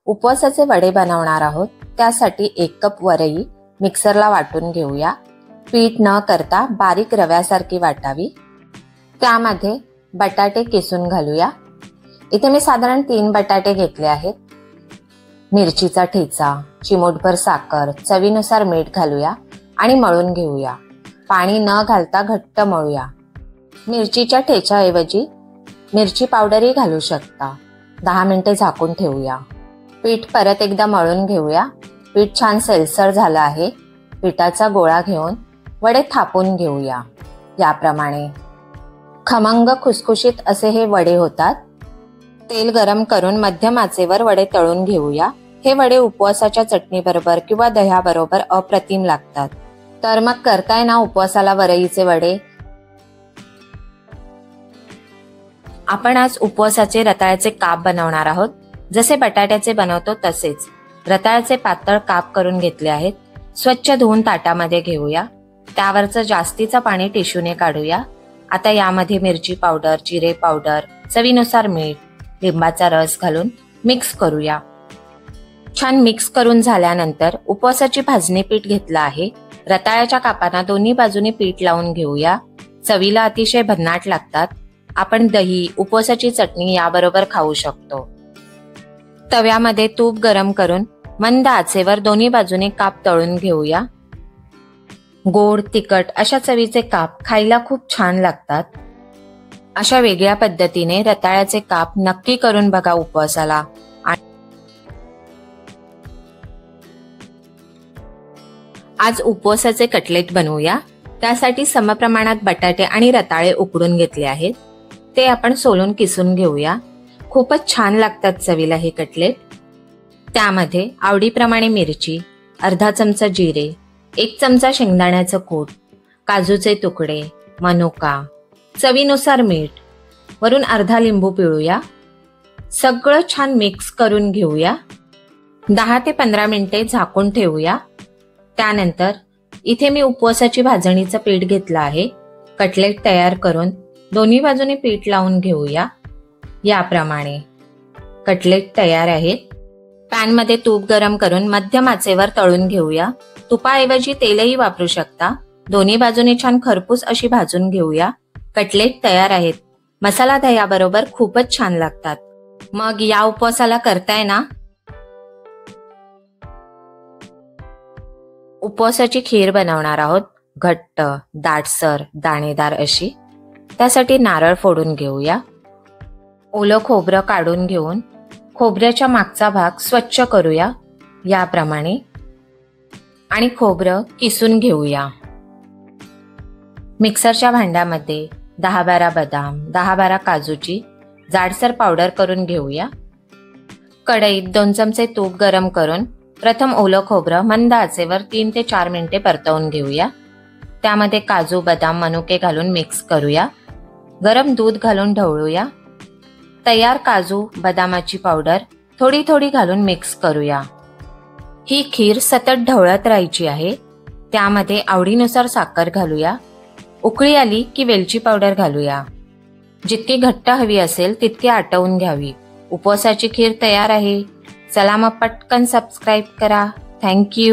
उपवासाचे वडे बनवणार आहोत। त्यासाठी 1 कप वरई मिक्सरला वाटून घेऊया। पीठ न करता बारीक रव्यासारखी वाटावी। त्यामध्ये बटाटे किसून घालूया। इथे मी साधारण 3 बटाटे घेतले आहेत। मिरचीचा ठेचा, चिमूटभर साखर, चवीनुसार मीठ घालूया आणि मळून घेऊया। पाणी न घालता घट्ट मळूया। मिरचीच्या ठेच्याऐवजी मिरची पावडरही घालू शकता। 10 मिनिटे झाकून ठेवूया। पीठ परत एकदा मळून घेऊया। पीठ छान सैलसर झालं आहे। पिठाचा गोळा घेऊन वडे थापून घेऊया। याप्रमाणे खमंग खुसखुशीत असे हे वडे होतात। तेल गरम करून मध्यम आचेवर वडे तळून घेऊया। हे वडे उपवासाच्या चटणीबरोबर किंवा दह्याबरोबर अप्रतिम लागतात। तर मग करताय ना उपवासाला वरईचे वडे? आपण आज उपवासाचे रताळ्याचे काप बनवणार आहोत। जसे बटाट्याचे बनवतो तसेच रताळ्याचे पातळ काप करून घेतले आहेत। स्वच्छ धुवून ताटामध्ये घेऊया। त्यावरचं जास्तीचं पाणी टिश्यूने काढूया। आता यामध्ये मिरची पावडर, जिरे पावडर, चवीनुसार मीठ, लिंबाचा रस घालून मिक्स करूया। छान मिक्स करून झाल्यानंतर उपवासाची भाजणी पीठ घेतलं आहे। रताळ्याच्या कापांना दोन्ही बाजूने पीठ लावून घेऊया। चवीला अतिशय भन्नाट लागतात। आपण दही, उपवासाची चटणी याबरोबर खाऊ शकतो। तव्यामध्ये तूप गरम करून मंद आचेवर दोन्ही बाजूने काप तळून घेऊया। गोड, तिखट अशा चवीचे काप खायला खूप छान लागतात। अशा वेगळ्या पद्धतीने रताळ्याचे काप नक्की करून बघा उपवासाला। आज उपवासाचे कटलेट बनवूया। त्यासाठी समप्रमाणात बटाटे आणि रताळे उकडून घेतले आहेत। ते आपण सोलून किसून घेऊया। खूपच छान लागतात चवीला हे कटलेट। त्यामध्ये आवडीप्रमाणे मिरची, अर्धा चमचा जिरे, 1 चमचा शेंगदाण्याचं कूट, काजूचे तुकडे, मनुका, चवीनुसार मीठ, वरून अर्धा लिंबू पिळूया। सगळं छान मिक्स करून घेऊया। 10 ते 15 मिनिटे झाकून ठेवूया। त्यानंतर इथे मी उपवासाची भाजणीचं पीठ घेतलं आहे। कटलेट तयार करून दोन्ही बाजूने पीठ लावून घेऊया। याप्रमाणे कटलेट तयार आहेत। पॅनमध्ये तूप गरम करून मध्यम आचेवर तळून घेऊया। तुपाऐवजी तेलही वापरू शकता। दोन्ही बाजूने छान खरपूस अशी भाजून घेऊया। कटलेट तयार आहेत। मसाला दह्याबरोबर खूपच छान लागतात। मग या उपवासाला करताय ना? उपवासाची खीर बनवणार आहोत। घट्ट, दाटसर, दाणेदार अशी। त्यासाठी नारळ फोडून घेऊया। ओलं खोबरं काढून घेऊन खोबऱ्याच्या मागचा भाग स्वच्छ करूया याप्रमाणे आणि खोबरं किसून घेऊया। मिक्सरच्या भांड्यामध्ये 10-12 बदाम, 10-12 काजूची जाडसर पावडर करून घेऊया। कढईत 2 चमचे तूप गरम करून प्रथम ओलं खोबरं मंद आचेवर 3 ते 4 मिनिटे परतवून घेऊया। त्यामध्ये काजू, बदाम, मनुके घालून मिक्स करूया। गरम दूध घालून ढवळूया। तयार काजू, बदामाची पावडर थोडी थोडी घालून मिक्स करूया। ही खीर सतत ढवळत राहायची आहे। त्यामध्ये आवडीनुसार साखर घालूया। उकळी आली की वेलची पावडर घालूया। जितकी घट्ट हवी असेल तितकी आटवून घ्यावी। उपवासाची खीर तयार आहे। चला मग पटकन सबस्क्राईब करा। थँक्यू।